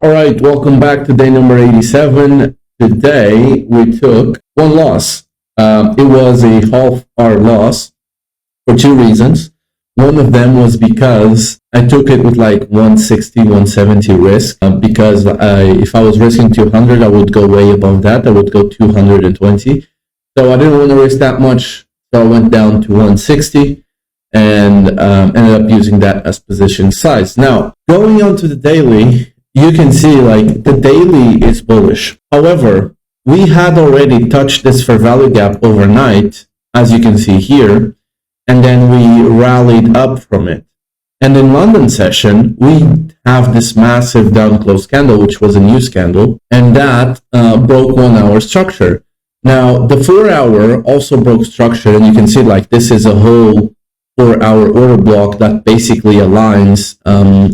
All right, welcome back to day number 87. Today we took one loss. It was a half-hour loss for two reasons. One of them was because I took it with like 160, 170 risk because if I was risking 200, I would go way above that. I would go 220. So I didn't want to risk that much. So I went down to 160 and ended up using that as position size. Now, going on to the daily, you can see like the daily is bullish. However, we had already touched this fair value gap overnight, as you can see here, and then we rallied up from it. And in London session, we have this massive down close candle, which was a news candle, and that broke 1 hour structure. Now, the 4 hour also broke structure, and you can see like this is a whole 4 hour order block that basically aligns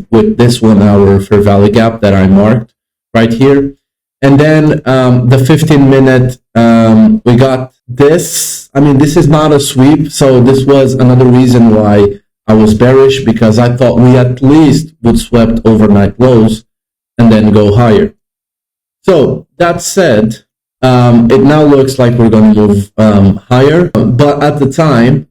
with this 1 hour fair value gap that I marked right here. And then the 15-minute, we got this. I mean, this is not a sweep, so this was another reason why I was bearish, because I thought we at least would swept overnight lows and then go higher. So that said, it now looks like we're going to move higher, but at the time,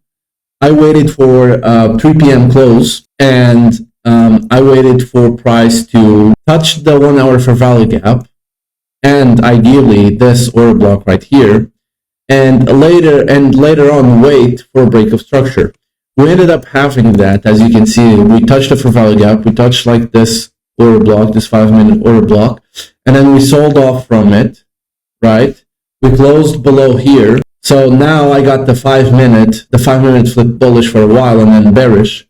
I waited for 3 p.m. close, and I waited for price to touch the 1 hour fair value gap, and ideally this order block right here, and later on wait for a break of structure. We ended up having that, as you can see. We touched the fair value gap, we touched like this order block, this 5-minute order block, and then we sold off from it, right? We closed below here. So now I got the 5-minute flip bullish for a while and then bearish.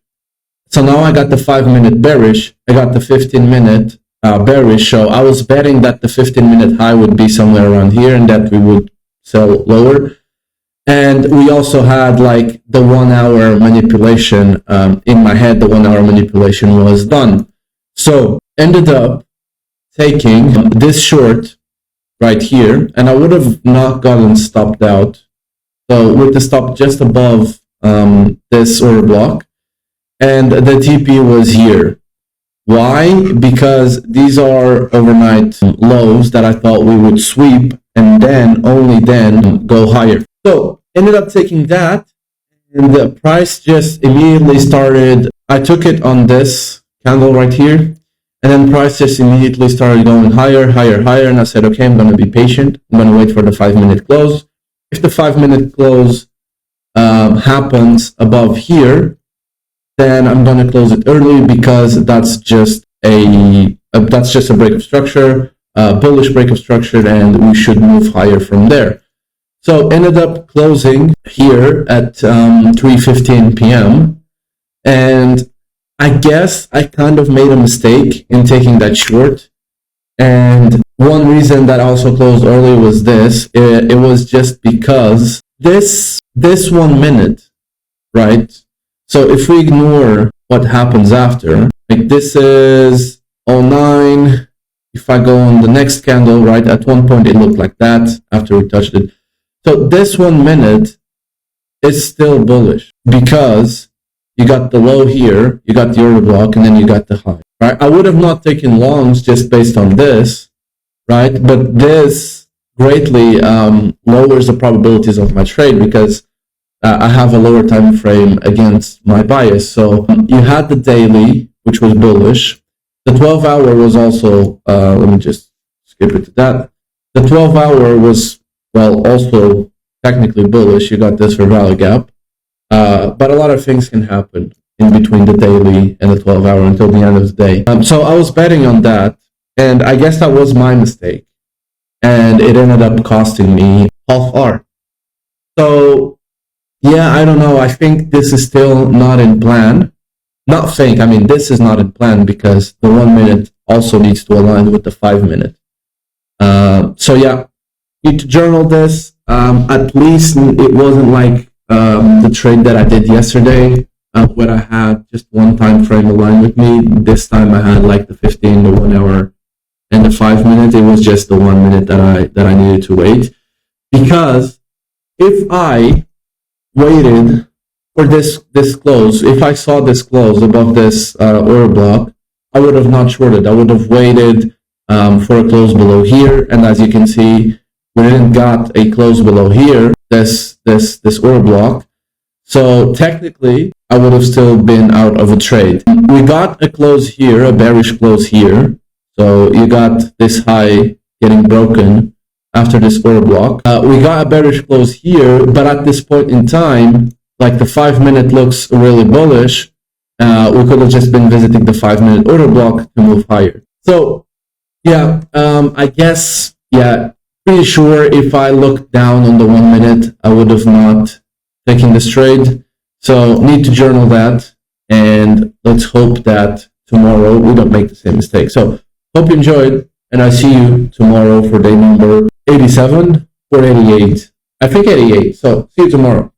So now I got the 5-minute bearish. I got the 15-minute bearish. So I was betting that the 15-minute high would be somewhere around here and that we would sell lower. And we also had like the 1 hour manipulation in my head. The 1 hour manipulation was done. So ended up taking this short right here, and I would have not gotten stopped out. So with the stop just above this order block, and the TP was here. Why? Because these are overnight lows that I thought we would sweep and then only then go higher. So ended up taking that, and the price just immediately started. I took it on this candle right here, and then price just immediately started going higher, higher, higher. And I said, okay, I'm going to be patient. I'm going to wait for the 5-minute close. If the 5-minute close happens above here, then I'm going to close it early, because that's just a break of structure, bullish break of structure, and we should move higher from there. So ended up closing here at 3:15 p.m. and I guess I kind of made a mistake in taking that short. And one reason that I also closed early was this. It was just because this 1 minute, right? So if we ignore what happens after, like this is 09. If I go on the next candle, right, at one point it looked like that after we touched it. So this 1 minute is still bullish, because you got the low here, you got the order block, and then you got the high, right? I would have not taken longs just based on this, right? But this greatly lowers the probabilities of my trade, because I have a lower time frame against my bias. So you had the daily, which was bullish. The 12-hour was also, let me just skip it to that. The 12-hour was, well, also technically bullish. You got this fair value gap. But a lot of things can happen in between the daily and the 12-hour until the end of the day. So I was betting on that, and I guess that was my mistake. And it ended up costing me half hour. So, yeah, I don't know. I think this is still not in plan. Not think, I mean, this is not in plan, because the 1 minute also needs to align with the 5-minute. So, yeah, need to journal this. At least it wasn't like the trade that I did yesterday, where I had just one time frame aligned with me. This time I had like the 15, the 1 hour, and the 5-minute. It was just the 1 minute that I needed to wait, because if I waited for this close, if I saw this close above this order block, I would have not shorted. I would have waited for a close below here. And as you can see, we didn't got a close below here, this order block. So technically, I would have still been out of a trade. We got a close here, a bearish close here. So you got this high getting broken after this order block. We got a bearish close here, but at this point in time, like the 5-minute looks really bullish. We could have just been visiting the 5-minute order block to move higher. So yeah, I guess, yeah, pretty sure if I looked down on the 1 minute, I would have not taken this trade. So need to journal that, and let's hope that tomorrow we don't make the same mistake. So hope you enjoyed, and I see you tomorrow for day number 87 or 88. I think 88. So see you tomorrow.